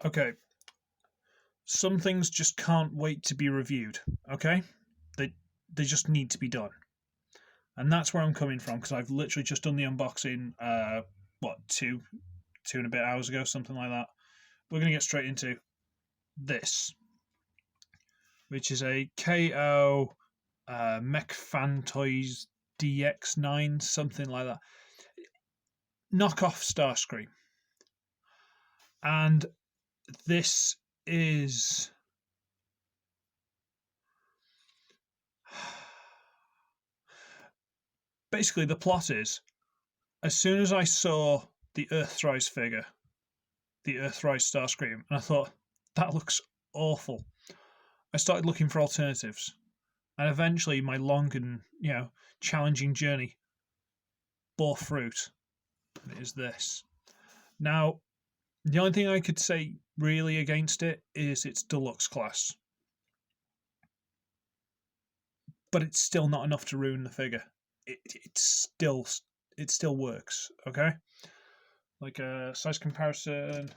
Okay, some things just can't wait to be reviewed. Okay, they just need to be done, and that's where I'm coming from because I've literally just done the unboxing. What, two and a bit hours ago, something like that. We're gonna get straight into this, which is a KO Mech Fan Toys DX9, something like that. Knockoff Starscream. And this is basically the plot is as soon as I saw the Earthrise figure, the Earthrise Starscream, and I thought that looks awful, I started looking for alternatives. And eventually my long and challenging journey bore fruit. And it is this. Now, the only thing I could say really against it is its deluxe class. But it's still not enough to ruin the figure. It still works, okay? Like a size comparison.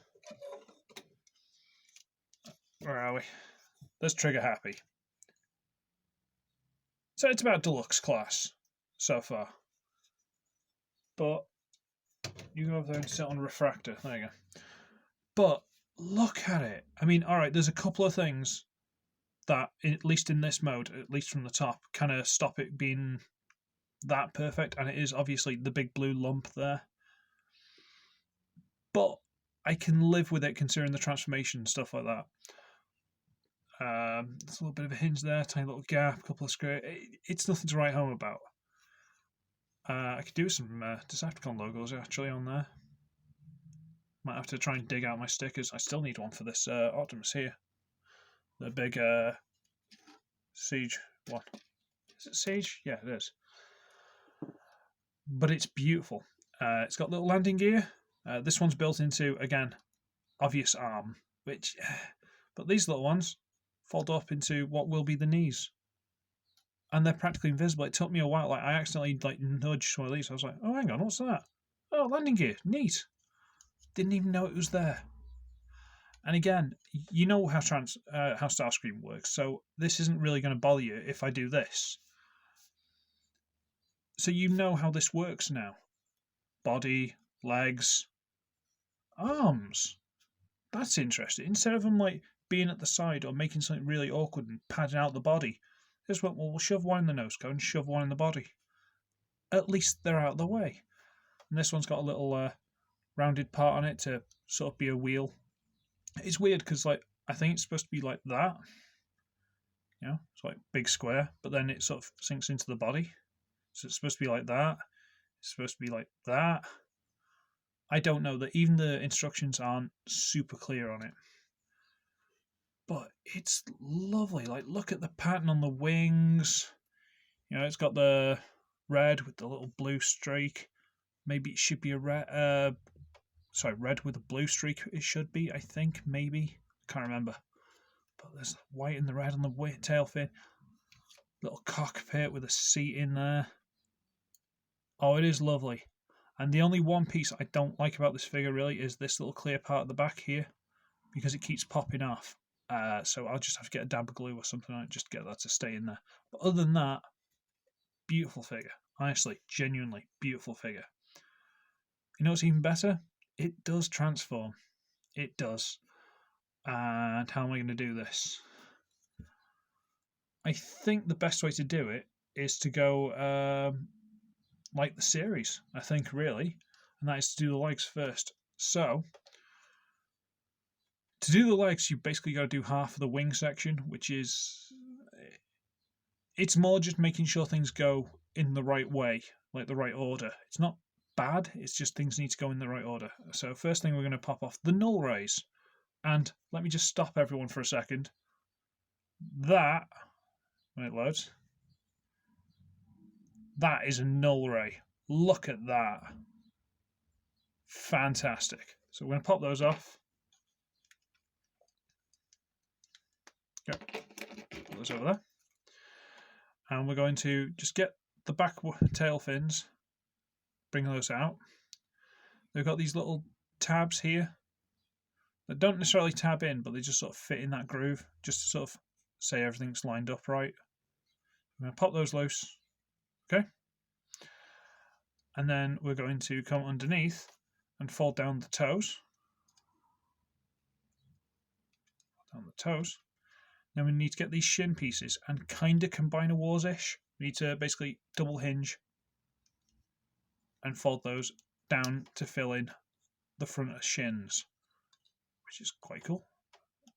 Where are we? There's Trigger Happy. So it's about deluxe class so far. But you go over there and sit on Refractor. There you go. But look at it. I mean, alright, there's a couple of things that, at least in this mode, at least from the top, kind of stop it being that perfect. And it is obviously the big blue lump there. But I can live with it considering the transformation and stuff like that. There's a little bit of a hinge there, tiny little gap, a couple of squares. It's nothing to write home about. I could do some Decepticon logos actually on there. Might have to try and dig out my stickers. I still need one for this Optimus here. The big Siege one. Is it Siege? Yeah, it is. But it's beautiful. It's got little landing gear. This one's built into, again, obvious arm. But these little ones fold up into what will be the knees. And they're practically invisible. It took me a while. I accidentally nudged one of these. I was like, oh, hang on, what's that? Oh, landing gear. Neat. Didn't even know it was there. And again, you know how Starscream works, so this isn't really going to bother you if I do this. So you know how this works now. Body, legs, arms. That's interesting. Instead of them being at the side or making something really awkward and padding out the body, just went, well, we'll shove one in the nose cone and shove one in the body. At least they're out of the way. And this one's got a little rounded part on it to sort of be a wheel. It's weird because I think it's supposed to be like that. It's like big square, but then it sort of sinks into the body. So it's supposed to be like that. It's supposed to be like that. I don't know. That even the instructions aren't super clear on it. But it's lovely. Look at the pattern on the wings. It's got the red with the little blue streak. Maybe it should be a red. Red with a blue streak. It should be. I think maybe. Can't remember. But there's white and the red on the tail fin. Little cockpit with a seat in there. Oh, it is lovely. And the only one piece I don't like about this figure really is this little clear part at the back here, because it keeps popping off. So I'll just have to get a dab of glue or something like just to get that to stay in there. But other than that, beautiful figure. Honestly, genuinely beautiful figure. You know what's even better? It does transform. It does. And how am I going to do this? I think the best way to do it is to go like the series, I think, really. And that is to do the legs first. So, to do the legs, you basically got to do half of the wing section, which is... It's more just making sure things go in the right way, like the right order. It's not bad, it's just things need to go in the right order. So first thing we're going to pop off the null rays. And let me just stop everyone for a second. That, when it loads, that is a null ray. Look at that. Fantastic. So we're going to pop those off. Go. Put those over there. And we're going to just get the back tail fins, bring those out. They've got these little tabs here that don't necessarily tab in, but they just sort of fit in that groove, just to sort of say everything's lined up right. I'm going to pop those loose, okay? And then we're going to come underneath and fold down the toes. Down the toes. Then we need to get these shin pieces and kind of combine a wars-ish. We need to basically double hinge and fold those down to fill in the front of shins, which is quite cool.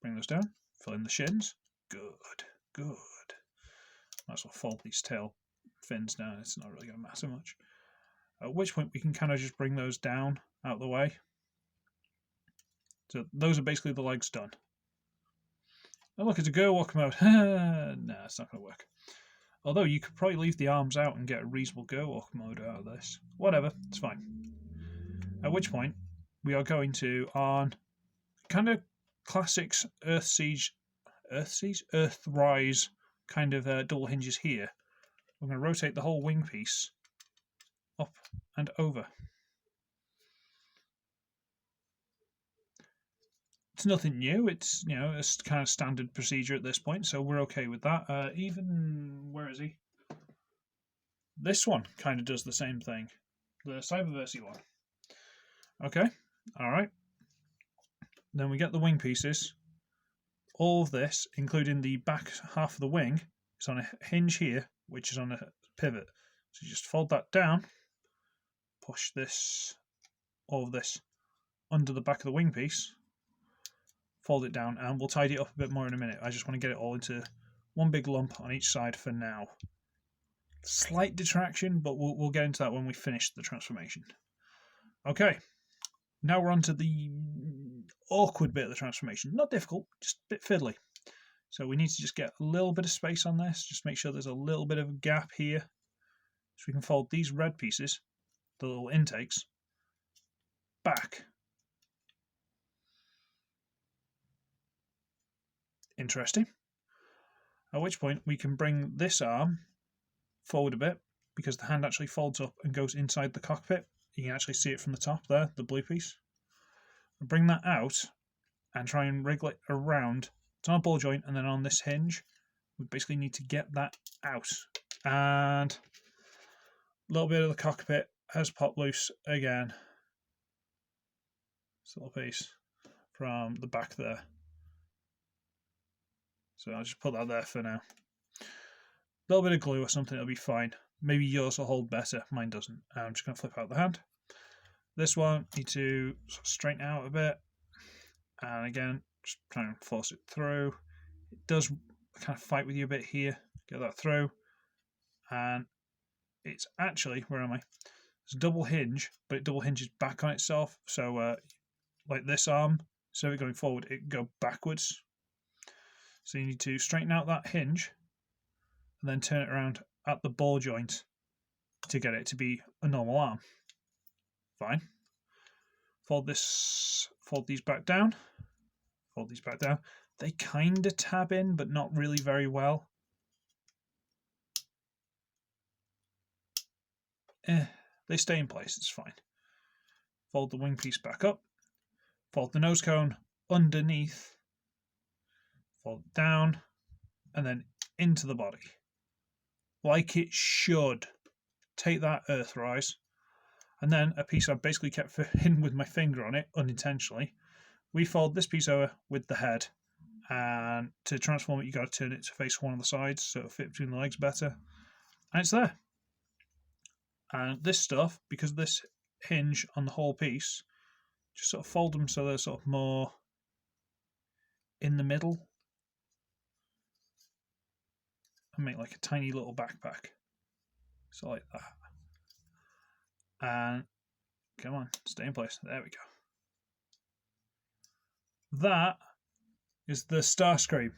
Bring those down, fill in the shins. Good, good. Might as well fold these tail fins down. It's not really going to matter much. At which point we can kind of just bring those down out of the way. So those are basically the legs done. Oh, look, it's a girl walk mode. Nah, it's not going to work. Although you could probably leave the arms out and get a reasonable girl walk mode out of this. Whatever, it's fine. At which point we are going to, on kind of classics Earthrise kind of double hinges here, we're going to rotate the whole wing piece up and over. It's nothing new. It's, you know, a kind of standard procedure at this point, so we're okay with that. Even, where is he? This one kind of does the same thing. The Cyberversy one. Okay, all right. Then we get the wing pieces. All of this, including the back half of the wing, is on a hinge here, which is on a pivot. So you just fold that down, push this, all of this, under the back of the wing piece, fold it down, and we'll tidy it up a bit more in a minute. I just want to get it all into one big lump on each side for now. Slight detraction, but we'll get into that when we finish the transformation. Okay, now we're on to the awkward bit of the transformation. Not difficult, just a bit fiddly. So we need to just get a little bit of space on this, just make sure there's a little bit of a gap here. So we can fold these red pieces, the little intakes, back. Interesting. At which point we can bring this arm forward a bit, because the hand actually folds up and goes inside the cockpit. You can actually see it from the top there, the blue piece. Bring that out and try and wriggle it around. It's on a ball joint and then on this hinge. We basically need to get that out. And a little bit of the cockpit has popped loose again. This little piece from the back there. So I'll just put that there for now. A little bit of glue or something, it'll be fine. Maybe yours will hold better, mine doesn't. I'm just going to flip out the hand. This one, need to sort of straighten out a bit. And again, just try and force it through. It does kind of fight with you a bit here. Get that through. And it's actually, where am I? It's a double hinge, but it double hinges back on itself. So like this arm, instead of it going forward, it can go backwards. So you need to straighten out that hinge and then turn it around at the ball joint to get it to be a normal arm. Fine. Fold these back down. Fold these back down. They kind of tab in, but not really very well. They stay in place, it's fine. Fold the wing piece back up. Fold the nose cone underneath. Fold it down. And then into the body. Like it should. Take that, Earthrise. And then a piece I've basically kept in with my finger on it, unintentionally. We fold this piece over with the head. And to transform it, you've got to turn it to face one of the sides so it'll fit between the legs better. And it's there. And this stuff, because of this hinge on the whole piece, just sort of fold them so they're sort of more in the middle. And make like a tiny little backpack. So like that. And come on, stay in place. There we go. That is the Starscream.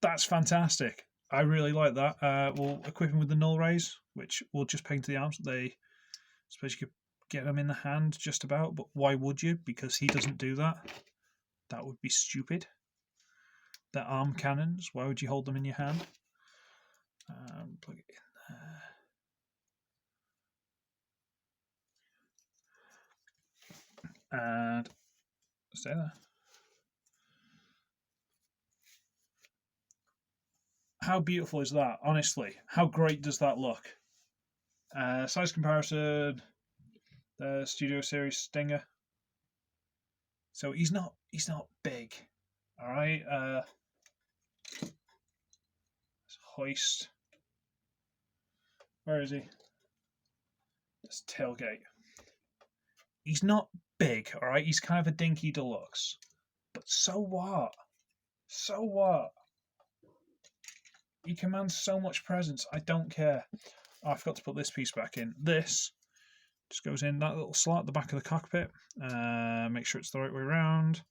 That's fantastic. I really like that. We'll equip him with the null rays, which we'll just paint to the arms. I suppose you could get them in the hand just about, but why would you? Because he doesn't do that. That would be stupid. They're arm cannons. Why would you hold them in your hand? Plug it in there. And stay there. How beautiful is that? Honestly, how great does that look? Size comparison. The Studio Series Stinger. So he's not big. All right. Hoist. Where is he? This tailgate. He's not big. All right. He's kind of a dinky deluxe. But so what? So what? He commands so much presence. I don't care. Oh, I forgot to put this piece back in. This just goes in that little slot at the back of the cockpit. Make sure it's the right way around.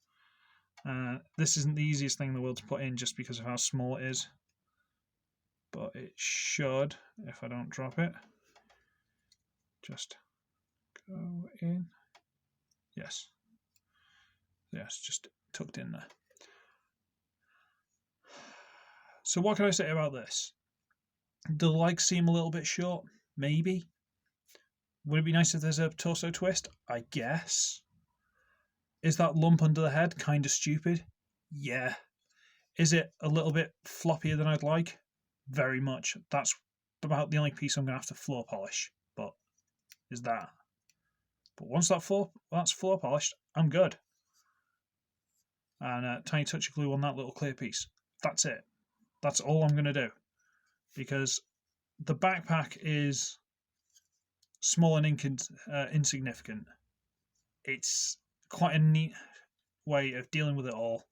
This isn't the easiest thing in the world to put in just because of how small it is. But it should, if I don't drop it, just go in. Yes. Yes, just tucked in there. So what can I say about this? Do the legs seem a little bit short? Maybe. Would it be nice if there's a torso twist? I guess. Is that lump under the head kind of stupid? Yeah. Is it a little bit floppier than I'd like? Very much. That's about the only piece I'm going to have to floor polish. But is that? But once that's floor polished, I'm good. And a tiny touch of glue on that little clear piece. That's it. That's all I'm going to do. Because the backpack is small and insignificant. It's quite a neat way of dealing with it all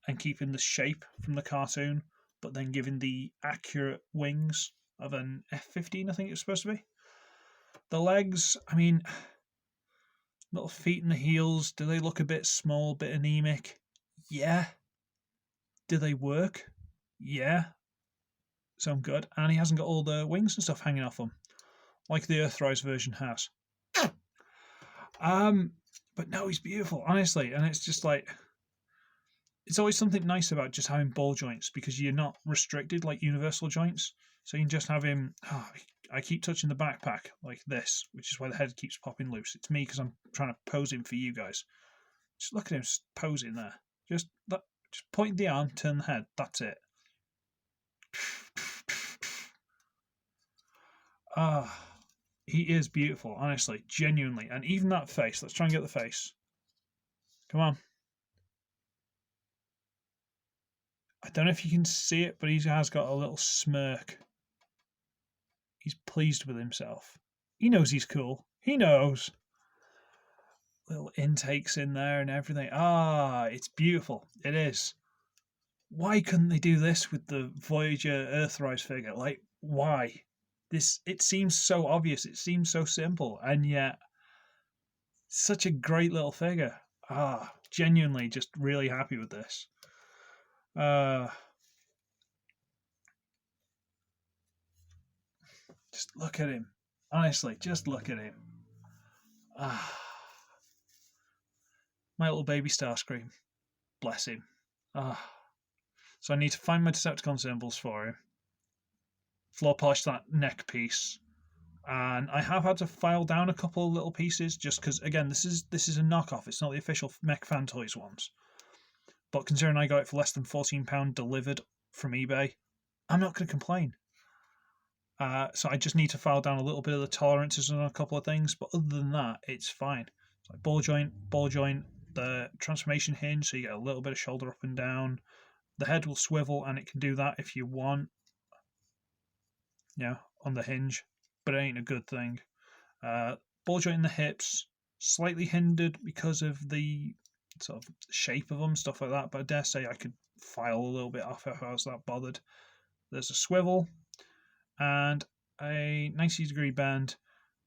and keeping the shape from the cartoon, but then giving the accurate wings of an F-15, I think it's supposed to be. The legs, I mean, little feet and the heels, do they look a bit small, a bit anemic? Yeah. Do they work? Yeah. So I'm good. And he hasn't got all the wings and stuff hanging off him, like the Earthrise version has. But no, he's beautiful, honestly. And it's just like, it's always something nice about just having ball joints because you're not restricted like universal joints. So you can just have him. Oh, I keep touching the backpack like this, which is why the head keeps popping loose. It's me because I'm trying to pose him for you guys. Just look at him posing there. Just point the arm, turn the head. That's it. He is beautiful, honestly, genuinely. And even that face. Let's try and get the face. Come on. I don't know if you can see it, but he has got a little smirk. He's pleased with himself. He knows he's cool. He knows. Little intakes in there and everything. It's beautiful. It is. Why couldn't they do this with the Voyager Earthrise figure? Like, why? It seems so obvious. It seems so simple, and yet such a great little figure. Genuinely, just really happy with this. Just look at him. Honestly, just look at him. My little baby Starscream. Bless him. So I need to find my Decepticon symbols for him. Floor polish that neck piece. And I have had to file down a couple of little pieces just because, again, this is a knockoff. It's not the official Mech Fan Toys ones. But considering I got it for less than £14 delivered from eBay, I'm not going to complain. So I just need to file down a little bit of the tolerances on a couple of things. But other than that, it's fine. It's like ball joint, the transformation hinge, so you get a little bit of shoulder up and down. The head will swivel, and it can do that if you want. Yeah, on the hinge. But it ain't a good thing. Ball joint in the hips, slightly hindered because of the sort of shape of them, stuff like that. But I dare say I could file a little bit off if I was that bothered. There's a swivel and a 90-degree bend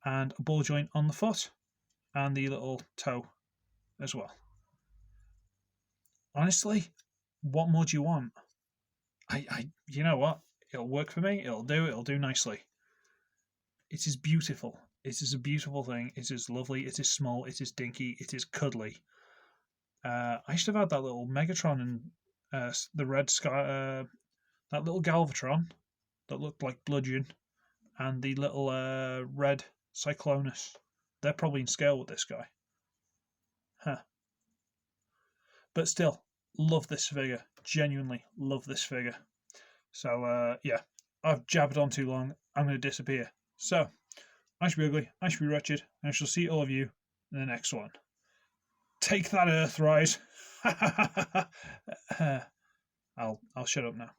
and a ball joint on the foot and the little toe as well. Honestly, what more do you want? You know what? It'll work for me. It'll do nicely. It is beautiful. It is a beautiful thing. It is lovely. It is small. It is dinky. It is cuddly. I should have had that little Megatron and the red sky, that little Galvatron that looked like Bludgeon, and the little red Cyclonus. They're probably in scale with this guy. Huh. But still, love this figure. Genuinely love this figure. So, yeah, I've jabbered on too long. I'm going to disappear. So, I should be ugly, I should be wretched, and I shall see all of you in the next one. Take that, Earthrise! I'll shut up now.